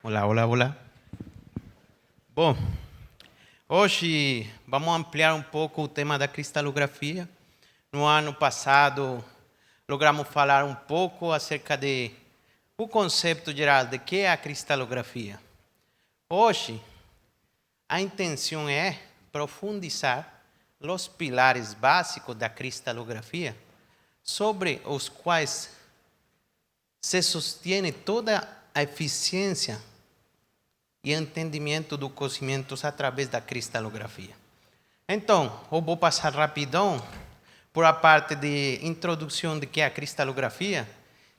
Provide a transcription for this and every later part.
Olá, olá, olá. Bom, hoje vamos ampliar um pouco o tema da cristalografia. No ano passado, logramos falar um pouco acerca de o conceito geral de que é a cristalografia. Hoje, a intenção é profundizar os pilares básicos da cristalografia, sobre os quais se sostiene toda a eficiência e entendimento dos conhecimentos através da cristalografia. Então, eu vou passar rapidão por a parte de introdução de que é a cristalografia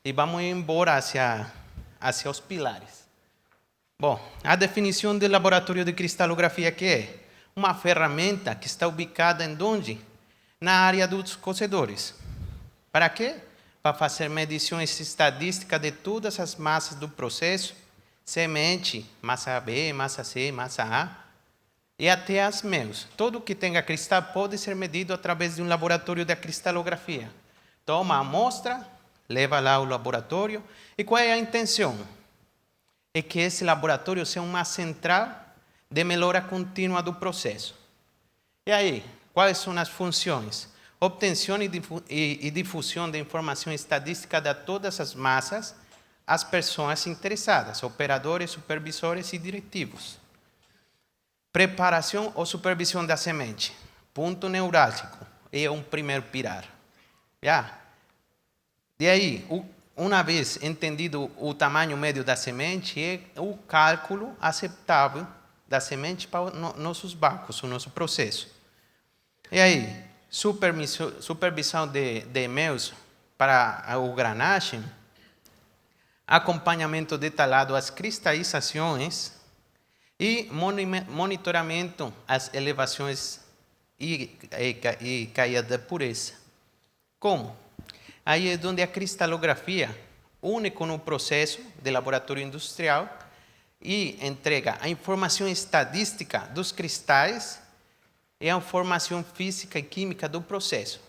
e vamos embora hacia os pilares. Bom, a definição de laboratório de cristalografia que é uma ferramenta que está ubicada em onde? Na área dos cozedores. Para quê? Para fazer medições estadísticas de todas as massas do processo, semente, massa B, massa C, massa A, e até as meios. Tudo que tenha cristal pode ser medido através de um laboratório de cristalografia. Toma a amostra, leva lá ao laboratório, e qual é a intenção? É que esse laboratório seja uma central de melhora contínua do processo. E aí, quais são as funções? Obtenção e difusão de informação estadística de todas as massas, as pessoas interessadas, operadores, supervisores e diretivos. Preparação ou supervisão da semente, ponto neurálgico, é um primeiro pilar. Já? De aí, uma vez entendido o tamanho médio da semente, é o cálculo aceitável da semente para nossos barcos, o nosso processo. E aí, supervisão de meios para o granagem, acompanhamento detalhado às cristalizações e monitoramento às elevações e caída de pureza. Como? Aí é onde a cristalografia une com o processo de laboratório industrial e entrega a informação estadística dos cristais e a informação física e química do processo.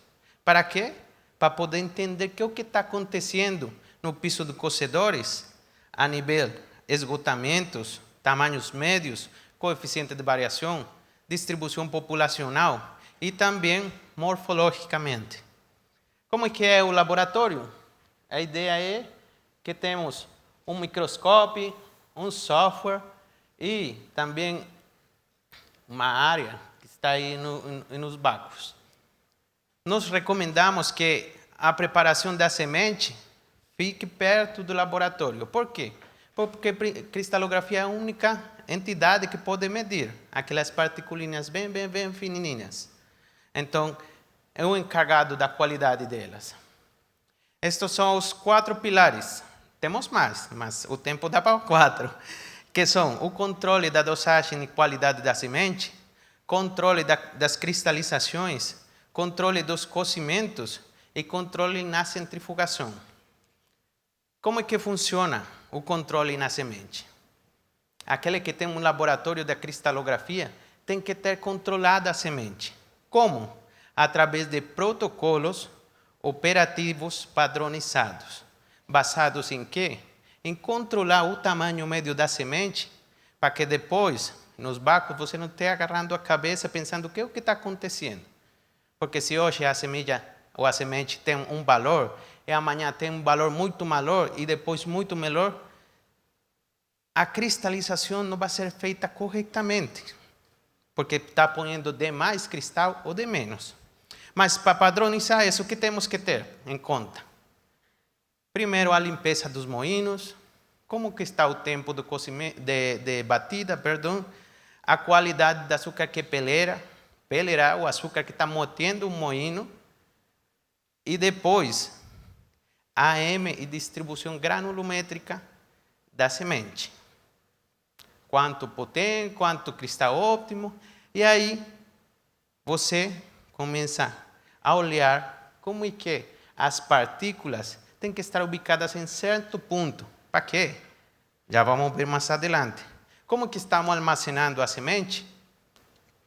Para quê? Para poder entender o que está acontecendo no piso de cozedores, a nível esgotamentos, tamanhos médios, coeficiente de variação, distribuição populacional e também morfologicamente. Como é que é o laboratório? A ideia é que temos um microscópio, um software e também uma área que está aí nos barcos. Nós recomendamos que a preparação da semente fique perto do laboratório. Por quê? Porque a cristalografia é a única entidade que pode medir aquelas partículas bem fininhas. Então, é o encarregado da qualidade delas. Estes são os 4 pilares. Temos mais, mas o tempo dá para 4. Que são o controle da dosagem e qualidade da semente, controle das cristalizações, controle dos cocimentos e controle na centrifugação. Como é que funciona o controle na semente? Aquele que tem um laboratório de cristalografia tem que ter controlada a semente. Como? Através de protocolos operativos padronizados. Basados em quê? Em controlar o tamanho médio da semente, para que depois, nos barcos, você não esteja agarrando a cabeça pensando o que está acontecendo. Porque se hoje a semente ou a semente tem um valor, e amanhã tem um valor muito maior e depois muito melhor, a cristalização não vai ser feita corretamente, porque está ponendo de mais cristal ou de menos. Mas para padronizar isso, o que temos que ter em conta? Primeiro, a limpeza dos moinhos, como que está o tempo de batida, a qualidade do açúcar que pelerá o açúcar que está motendo o moinho, e depois AM e distribuição granulométrica da semente. Quanto potente, quanto cristal óptimo, e aí você começa a olhar como é que as partículas têm que estar ubicadas em certo ponto. Para quê? Já vamos ver mais adelante. Como que estamos armazenando a semente?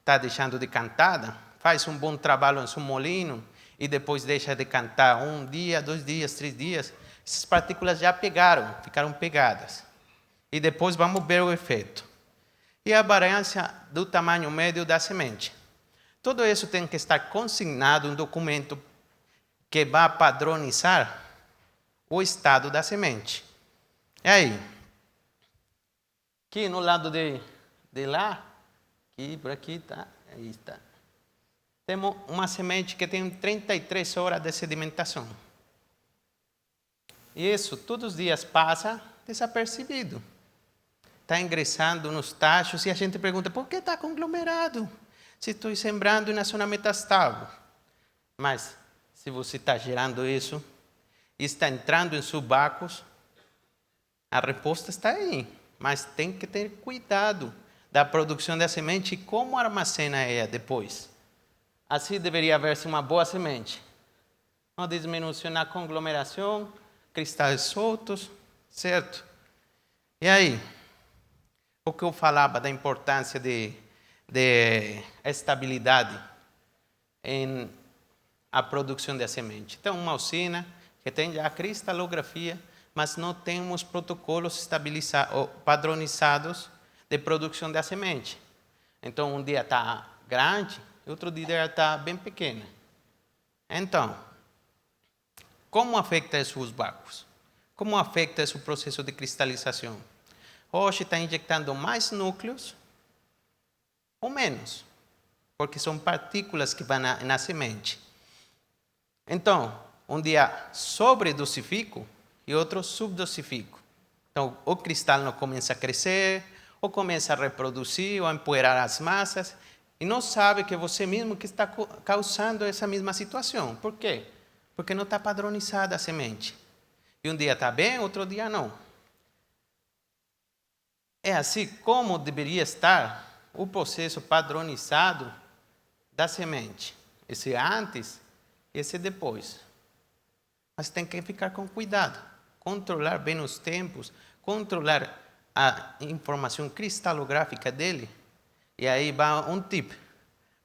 Está deixando decantada? Faz um bom trabalho em seu molino e depois deixa decantar 1 dia, 2 dias, 3 dias. Essas partículas já ficaram pegadas. E depois vamos ver o efeito. E a variância do tamanho médio da semente. Tudo isso tem que estar consignado em um documento que vai padronizar o estado da semente. E aí? Aqui no lado de lá, aqui, por aqui, tá? Aí está. Temos uma semente que tem 33 horas de sedimentação. E isso, todos os dias passa desapercebido. Está ingressando nos tachos e a gente pergunta, por que está conglomerado? Se estou sembrando na zona metastável. Mas, se você está gerando isso e está entrando em subacos, a resposta está aí. Mas tem que ter cuidado da produção da semente e como armazena ela depois. Assim deveria haver-se uma boa semente. Não diminuição na conglomeração, cristais soltos, certo? E aí? O que eu falava da importância de estabilidade em a produção da semente. Então, uma usina que tem já a cristalografia, mas não temos protocolos padronizados de produção da semente. Então, um dia está grande, outro dia está bem pequena. Então, como afeta isso os barcos? Como afeta esse processo de cristalização? Hoje está injetando mais núcleos ou menos, porque são partículas que vão na semente. Então, um dia sobredosifico e outro subdosifico. Então, o cristal não começa a crescer, ou começa a reproduzir, ou a empoeirar as massas, e não sabe que você mesmo que está causando essa mesma situação. Por quê? Porque não está padronizada a semente. E um dia está bem, outro dia não. É assim como deveria estar o processo padronizado da semente. Esse antes, esse depois. Mas tem que ficar com cuidado. Controlar bem os tempos, controlar a informação cristalográfica dele. E aí vai um tip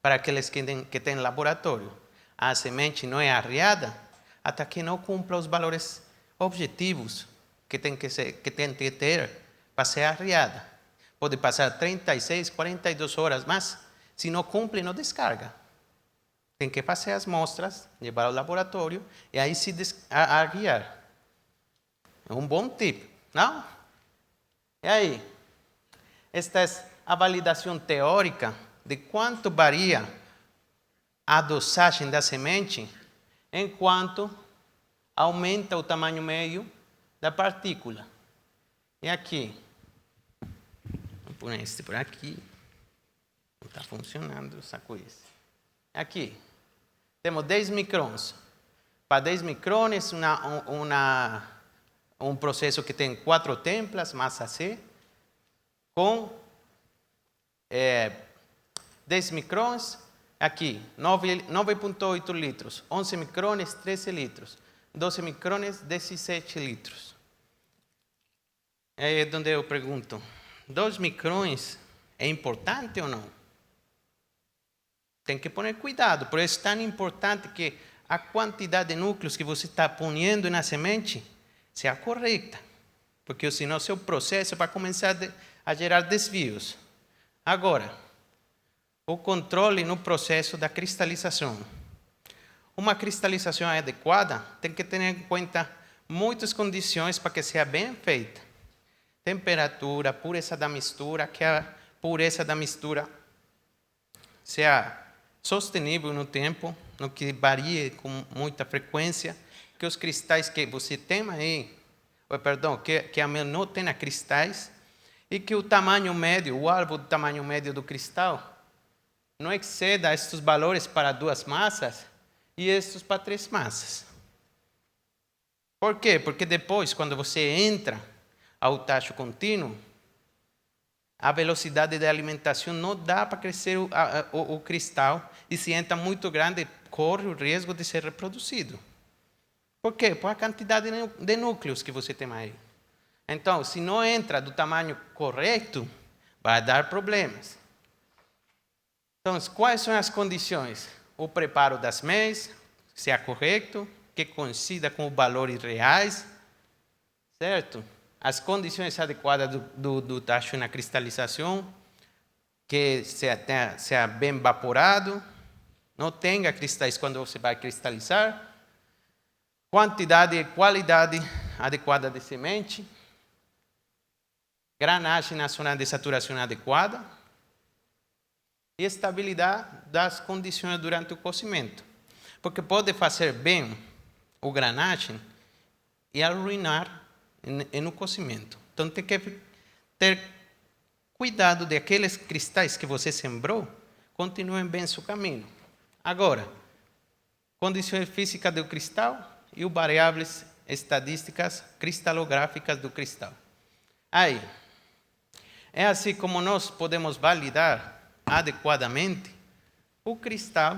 para aqueles que têm laboratório. A semente não é arriada até que não cumpra os valores objetivos que tem que ter para ser arriada. Pode passar 36, 42 horas, mas se não cumpre, não descarga. Tem que fazer as amostras, levar ao laboratório e aí se arriar. É um bom tip, não? E aí? Esta é a validação teórica de quanto varia a dosagem da semente enquanto aumenta o tamanho médio da partícula. E aqui, vou pôr este por aqui, não está funcionando essa coisa. Aqui, temos 10 microns. Para 10 microns, um processo que tem 4 templas, massa C, com 10 microns, aqui, 9,8 litros, 11 microns, 13 litros, 12 microns, 17 litros. É onde eu pergunto, 2 microns é importante ou não? Tem que pôr cuidado, por isso é tão importante que a quantidade de núcleos que você está ponendo na semente seja correta, porque senão seu processo vai começar a gerar desvios. Agora, o controle no processo da cristalização. Uma cristalização adequada tem que ter em conta muitas condições para que seja bem feita. Temperatura, pureza da mistura, que a pureza da mistura seja sostenível no tempo, no que varie com muita frequência, que os cristais que você tem aí, que a não tenha cristais, e que o tamanho médio, o alvo do tamanho médio do cristal, não exceda estes valores para 2 massas e estes para 3 massas. Por quê? Porque depois, quando você entra ao tacho contínuo, a velocidade de alimentação não dá para crescer o cristal e se entra muito grande, corre o risco de ser reproduzido. Por quê? Por a quantidade de núcleos que você tem aí. Então, se não entra do tamanho correto, vai dar problemas. Então, quais são as condições? O preparo das sementes, seja correto, que coincida com os valores reais, certo? as condições adequadas do tacho na cristalização, que seja bem evaporado, não tenha cristais quando você vai cristalizar, quantidade e qualidade adequada de semente, granagem na zona de saturação adequada e estabilidade das condições durante o cozimento. Porque pode fazer bem o granagem e arruinar no cozimento. Então tem que ter cuidado de aqueles cristais que você sembrou, continuem bem seu caminho. Agora, condições físicas do cristal e as variáveis estadísticas cristalográficas do cristal. Aí, é assim como nós podemos validar adequadamente o cristal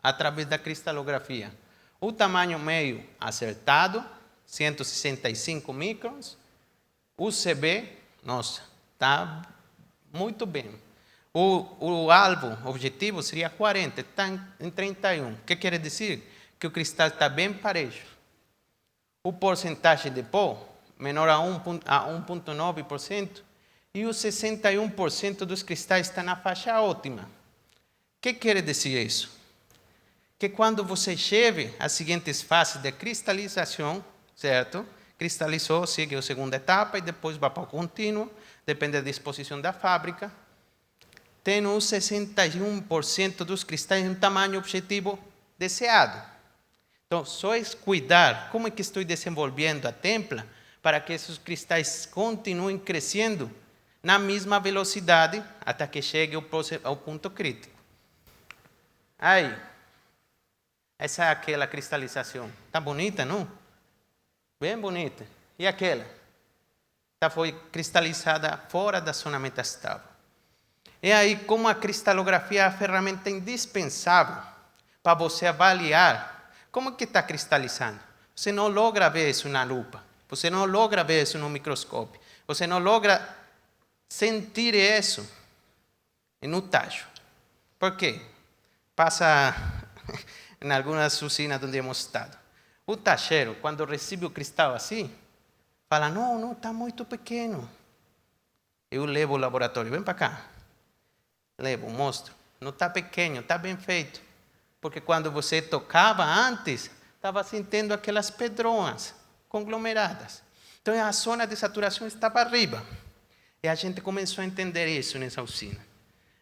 através da cristalografia. O tamanho meio acertado, 165 microns. O CB, nossa, está muito bem. O alvo objetivo seria 40, está em 31. O que quer dizer? Que o cristal está bem parejo. O porcentagem de pó, menor a 1,9%, e os 61% dos cristais está na faixa ótima. O que quer dizer isso? Que quando você chega às seguintes fases de cristalização, certo? Cristalizou, segue a segunda etapa e depois vai para o contínuo, depende da disposição da fábrica. Tem os 61% dos cristais em tamanho objetivo desejado. Então, só é cuidar como é que estou desenvolvendo a templa para que esses cristais continuem crescendo na mesma velocidade até que chegue ao ponto crítico. Aí, essa é aquela cristalização. Está bonita, não? Bem bonita. E aquela? Foi cristalizada fora da zona metastável. E aí, como a cristalografia é a ferramenta indispensável para você avaliar como que está cristalizando. Você não logra ver isso na lupa. Você não logra ver isso no microscópio. Você não logra sentir isso no tacho. Por quê? Passa em algumas usinas onde hemos estado. O tacheiro, quando recebe o cristal assim, fala, não, está muito pequeno. Eu levo ao laboratório, vem para cá. Levo, mostro. Não está pequeno, está bem feito. Porque quando você tocava antes, estava sentindo aquelas pedronas conglomeradas. Então a zona de saturação estava arriba. E a gente começou a entender isso nessa usina.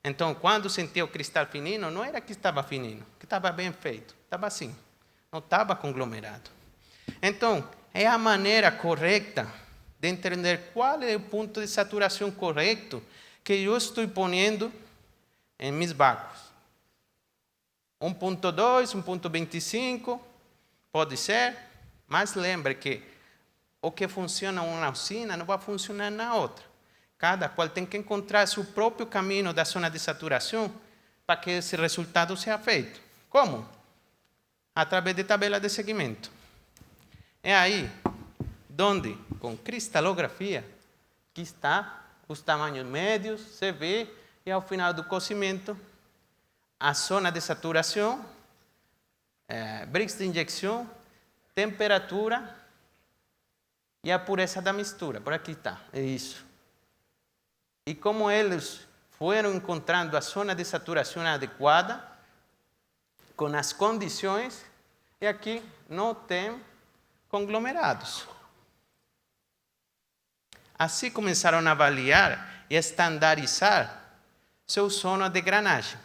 Então, quando sentia o cristal fininho, não era que estava fininho, que estava bem feito. Estava assim, não estava conglomerado. Então, é a maneira correta de entender qual é o ponto de saturação correto que eu estou pondo em meus vácuos. 1.2, 1.25, pode ser, mas lembre que o que funciona em uma usina não vai funcionar na outra. Cada qual tem que encontrar seu próprio caminho da zona de saturação para que esse resultado seja feito. Como? Através de tabela de segmento. É aí onde, com cristalografia, que está os tamanhos médios, se vê, e ao final do cozimento, a zona de saturação, brix de injeção, temperatura e a pureza da mistura. Por aqui está, é isso. E como eles foram encontrando a zona de saturação adequada, com as condições, e aqui não tem conglomerados. Assim começaram a avaliar e estandarizar seu zona de granagem.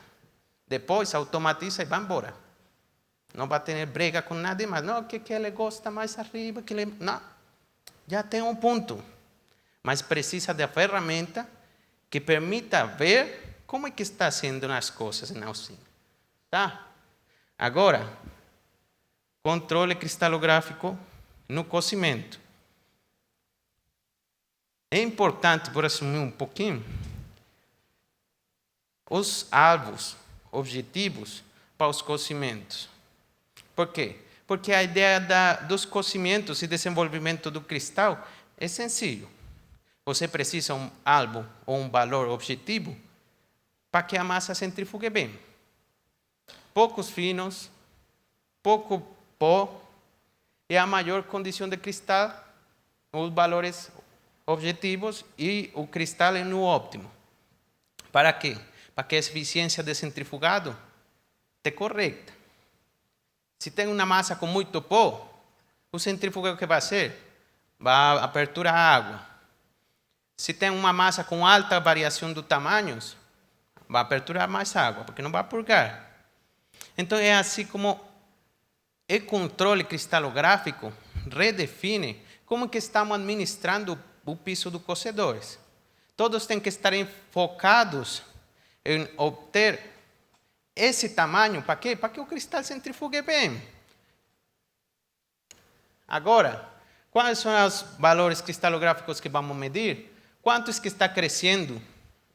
Depois automatiza e vai embora. Não vai ter briga com nada mais. Não, que ele gosta mais arriba. Não, já tem um ponto. Mas precisa da ferramenta que permita ver como é que está sendo as coisas na usina. Tá? Agora, controle cristalográfico no cozimento. É importante, por assumir um pouquinho, os alvos, objetivos para os cozimentos. Por quê? Porque a ideia dos cozimentos e desenvolvimento do cristal é sencillo. Você precisa um alvo ou um valor objetivo para que a massa centrifugue bem. Poucos finos, pouco pó e a maior condição de cristal, os valores objetivos e o cristal no óptimo. Para quê? Para que a eficiência de centrifugado esteja correta. Se tem uma massa com muito pó, o centrífugo que vai fazer? Vai aperturar a água. Se tem uma massa com alta variação de tamanhos, vai aperturar mais água, porque não vai purgar. Então, é assim como o controle cristalográfico redefine como que estamos administrando o piso dos cocedores. Todos têm que estar focados em obter esse tamanho. Para quê? Para que o cristal centrifugue bem. Agora, quais são os valores cristalográficos que vamos medir? Quantos que está crescendo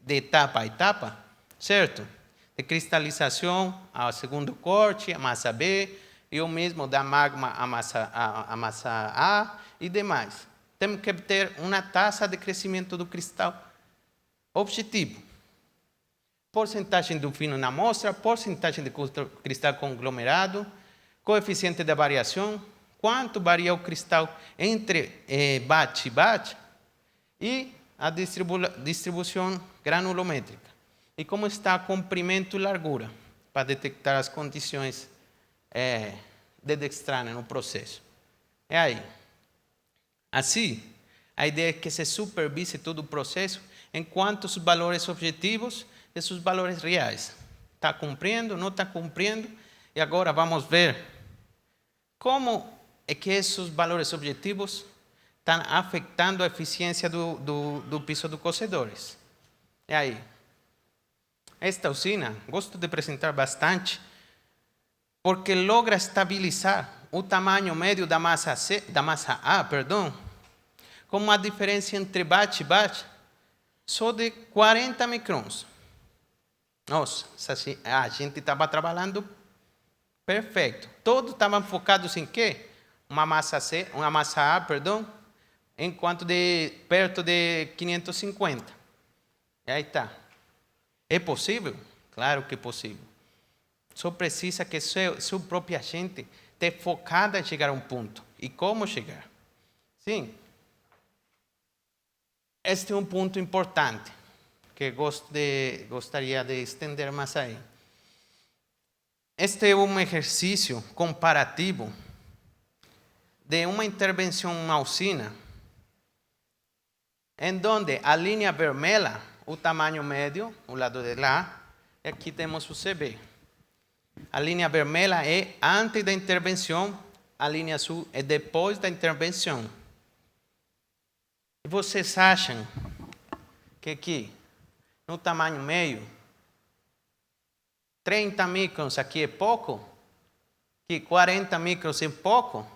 de etapa a etapa, certo? De cristalização ao segundo corte, a massa B, e o mesmo da magma à massa A e demais. Temos que ter uma taxa de crescimento do cristal objetivo. Porcentagem do fino na amostra, porcentagem de cristal conglomerado, coeficiente de variação, quanto varia o cristal entre batch e batch, e a distribuição granulométrica. E como está comprimento e largura, para detectar as condições de dextrana no processo. É aí. Assim, a ideia é que se supervise todo o processo enquanto os valores objetivos e os valores reais. Está cumprindo, não está cumprindo? E agora vamos ver como é que esses valores objetivos estão afetando a eficiência do piso dos cocedores. E aí? Esta usina, gosto de apresentar bastante, porque logra estabilizar o tamanho médio da massa A, com uma diferença entre batch e batch só de 40 microns. Nossa, a gente estava trabalhando perfeito. Todos estavam focados em quê? Uma massa A, enquanto perto de 550. E aí está. É possível? Claro que é possível. Só precisa que sua própria gente esteja focada em chegar a um ponto. E como chegar? Sim. Este é um ponto importante que gostaria de estender mais aí. Este é um exercício comparativo de uma intervenção em uma usina, em onde a linha vermelha, o tamanho médio, o lado de lá, e aqui temos o CB. A linha vermelha é antes da intervenção, a linha azul é depois da intervenção. E vocês acham que aqui, no tamanho médio, 30 microns aqui é pouco? Que 40 microns é pouco?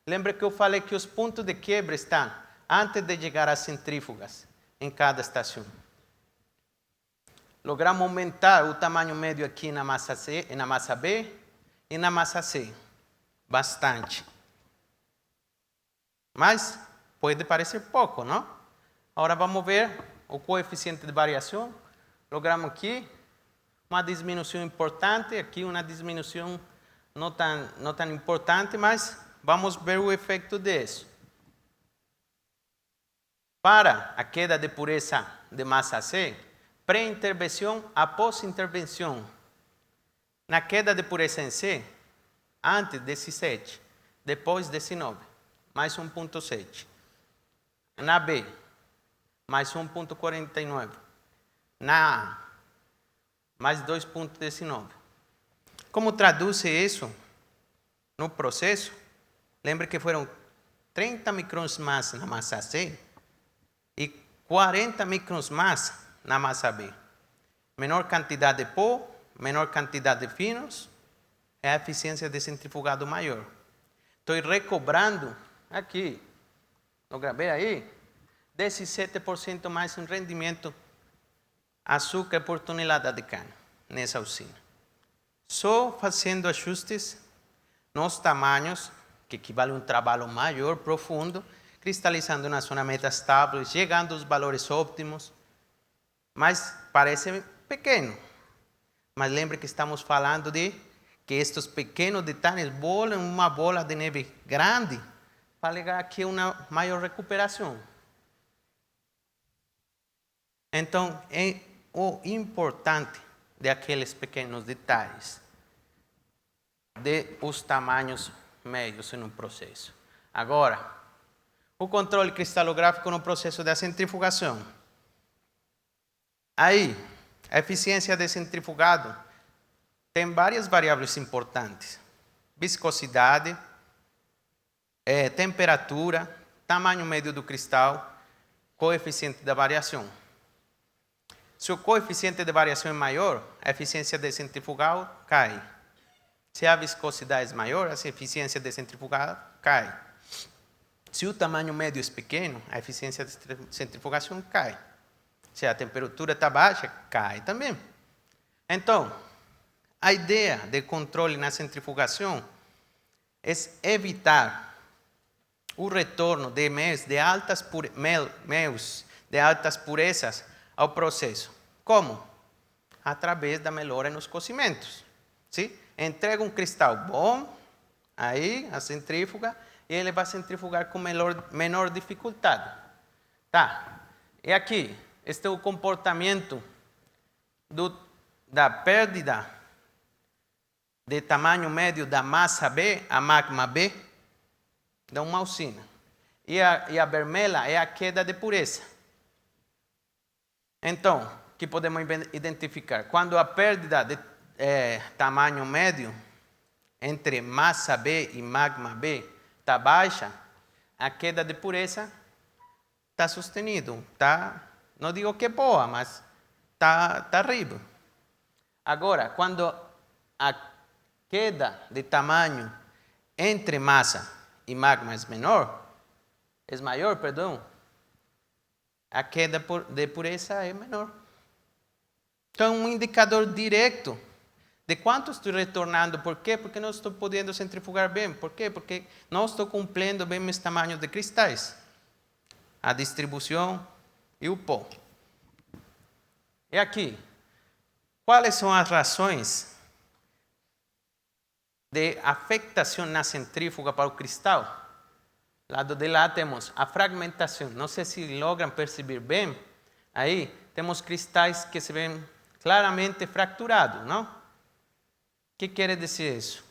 Lembra que eu falei que os pontos de quebra estão antes de chegar às centrífugas em cada estação. Logramos aumentar o tamanho médio aqui na massa C, na massa B e na massa C. Bastante. Mas pode parecer pouco, não? Agora vamos ver o coeficiente de variação. Logramos aqui uma diminuição importante, aqui uma diminuição não tão importante, mas vamos ver o efeito disso. Para a queda de pureza de massa C, pré-intervenção, após intervenção. Na queda de pureza em C, antes 17, depois 19, mais 1,7. Na B, mais 1,49. Na A, mais 2,19. Como traduz isso no processo? Lembre que foram 30 microns mais na massa C e 40 microns mais na massa B. Menor quantidade de pó, menor quantidade de finos, é a eficiência de centrifugado maior. Estou recobrando aqui, não gravei aí, 17% mais em rendimento açúcar por tonelada de cana nessa usina. Só fazendo ajustes nos tamanhos, que equivale a um trabalho maior, profundo, cristalizando na zona metastável, chegando aos valores óptimos. Mas parece pequeno. Mas lembre que estamos falando de que estes pequenos detalhes bolam uma bola de neve grande para chegar aqui a uma maior recuperação. Então, é o importante de aqueles pequenos detalhes, de os tamanhos médios em um processo. Agora, o controle cristalográfico no processo da centrifugação. Aí, a eficiência de centrifugado tem várias variáveis importantes. Viscosidade, temperatura, tamanho médio do cristal, coeficiente da variação. Se o coeficiente de variação é maior, a eficiência de centrifugado cai. Se a viscosidade é maior, a eficiência de centrifugado cai. Se o tamanho médio é pequeno, a eficiência de centrifugação cai. Se a temperatura está baixa, cai também. Então, a ideia de controle na centrifugação é evitar o retorno de meios de altas purezas ao processo. Como? Através da melhora nos cocimentos. Sim? Entrega um cristal bom, aí a centrífuga, e ele vai centrifugar com menor dificuldade. Tá? E aqui, este é o comportamento da perda de tamanho médio da massa B, a magma B, de uma usina. E a vermelha é a queda de pureza. Então, que podemos identificar? Quando a perda de tamanho médio entre massa B e magma B está baixa, a queda de pureza está sostenida. Não digo que é boa, mas está arriba. Agora, quando a queda de tamanho entre massa e magma é maior, a queda de pureza é menor. Então, um indicador direto de quanto estou retornando. Por quê? Porque não estou podendo centrifugar bem. Por quê? Porque não estou cumprindo bem meus tamanhos de cristais. A distribuição e o pó. E aqui, quais são as razões de afetação na centrífuga para o cristal? Lado de lá temos a fragmentação. Não sei se logram perceber bem. Aí temos cristais que se veem claramente fraturados, não? O que quer dizer isso?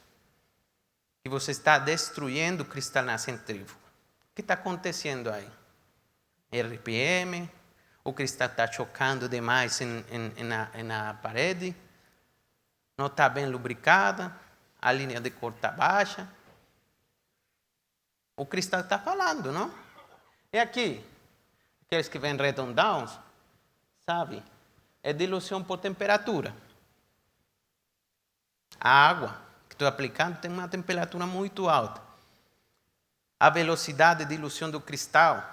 Que você está destruindo o cristal na centrífuga. O que está acontecendo aí? RPM, o cristal está chocando demais na parede, não está bem lubricada, a linha de cor está baixa. O cristal está falando, não? E aqui, aqueles que vêm redondados, sabe? É diluição por temperatura. A água que estou aplicando tem uma temperatura muito alta. A velocidade de diluição do cristal,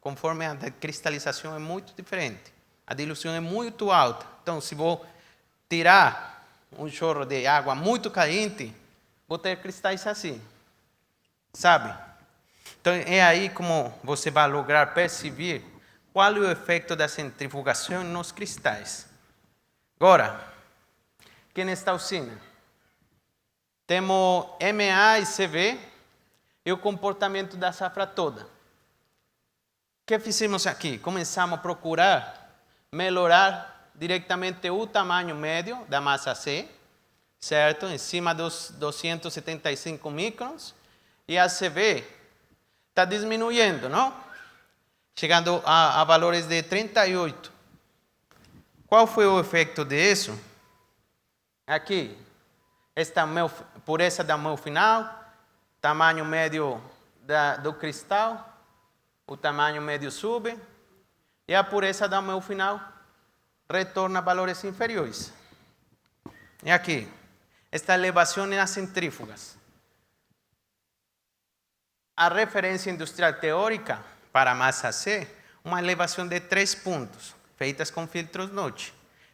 conforme a cristalização, é muito diferente. A diluição é muito alta. Então, se vou tirar um chorro de água muito quente, vou ter cristais assim. Sabe? Então, é aí como você vai lograr perceber qual é o efeito da centrifugação nos cristais. Agora, aqui nesta usina, temos MA e CV e o comportamento da safra toda. O que fizemos aqui? Começamos a procurar melhorar diretamente o tamanho médio da massa C, certo? Em cima dos 275 microns. E a CV está diminuindo, não? Chegando a valores de 38. Qual foi o efeito disso? Aqui, esta pureza da mão final, tamanho médio do cristal, o tamanho médio sube, e a pureza da mão final retorna a valores inferiores. E aqui, esta elevação nas centrífugas. A referência industrial teórica para a massa C, uma elevação de 3 pontos, feitas com filtros Notch.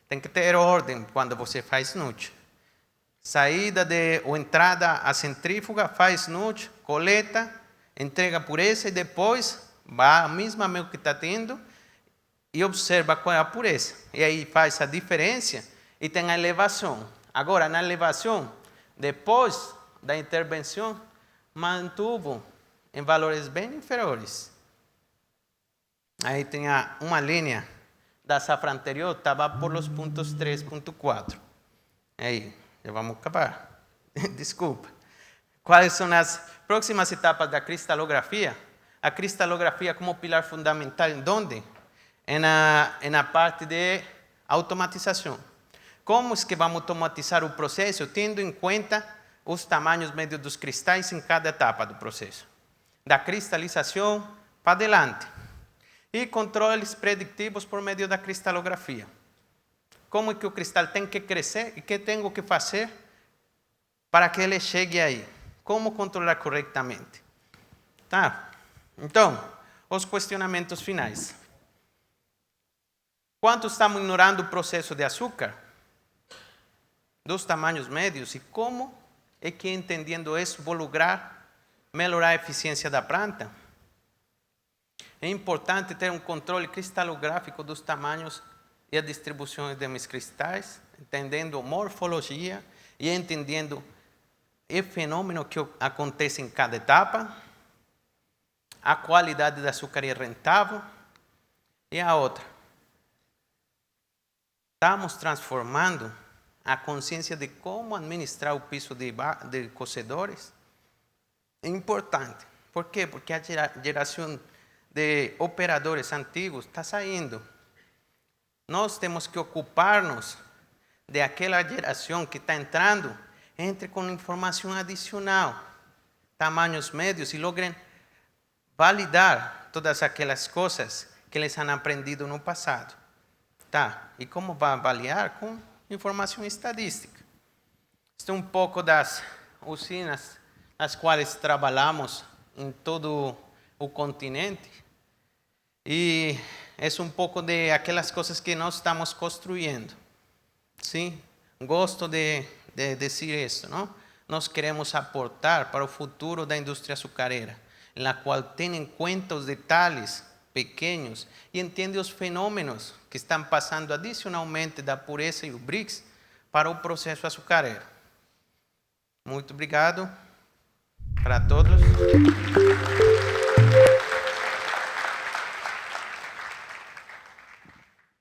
Tem que ter ordem quando você faz Notch. Saída ou entrada à centrífuga, faz Notch, coleta, entrega pureza e depois vai a mesma mão que está tendo e observa qual é a pureza. E aí faz a diferença e tem a elevação. Agora, na elevação, depois da intervenção, mantuvo em valores bem inferiores. Aí tem uma linha da safra anterior estava por los pontos 3.4. Aí, já vamos acabar. Desculpa. Quais são as próximas etapas da cristalografia? A cristalografia como pilar fundamental, em onde? Na parte de automatização. Como é que vamos automatizar o processo, tendo em conta os tamanhos médios dos cristais em cada etapa do processo? Da cristalização para adelante. E controles preditivos por meio da cristalografia. Como é que o cristal tem que crescer e o que tenho que fazer para que ele chegue aí? Como controlar corretamente? Tá? Então, os questionamentos finais. Quanto estamos ignorando o processo de açúcar? Dos tamanhos médios e como é que, entendendo isso, vou lograr melhorar a eficiência da planta? É importante ter um controle cristalográfico dos tamanhos e a distribuição de meus cristais, entendendo morfologia e entendendo o fenômeno que acontece em cada etapa, a qualidade do açúcar é rentável, e a outra. Estamos transformando a consciência de como administrar o piso de cozedores. É importante. Por quê? Porque a geração de operadores antigos está saindo. Nós temos que ocupar-nos de aquela geração que está entrando, entre com informação adicional, tamanhos médios, e logrem validar todas aquelas coisas que eles han aprendido no passado. Tá? E como vai avaliar? Com informação estadística. Isto é um pouco das usinas nas quais trabalhamos em todo o continente. E é um pouco de aquelas coisas que nós estamos construindo. Sim? Gosto de dizer isso, não? Nós queremos aportar para o futuro da indústria açucareira, na qual tem em conta os detalhes pequenos e entende os fenômenos que estão passando adicionalmente da pureza e o BRICS para o processo açucareiro. Muito obrigado para todos.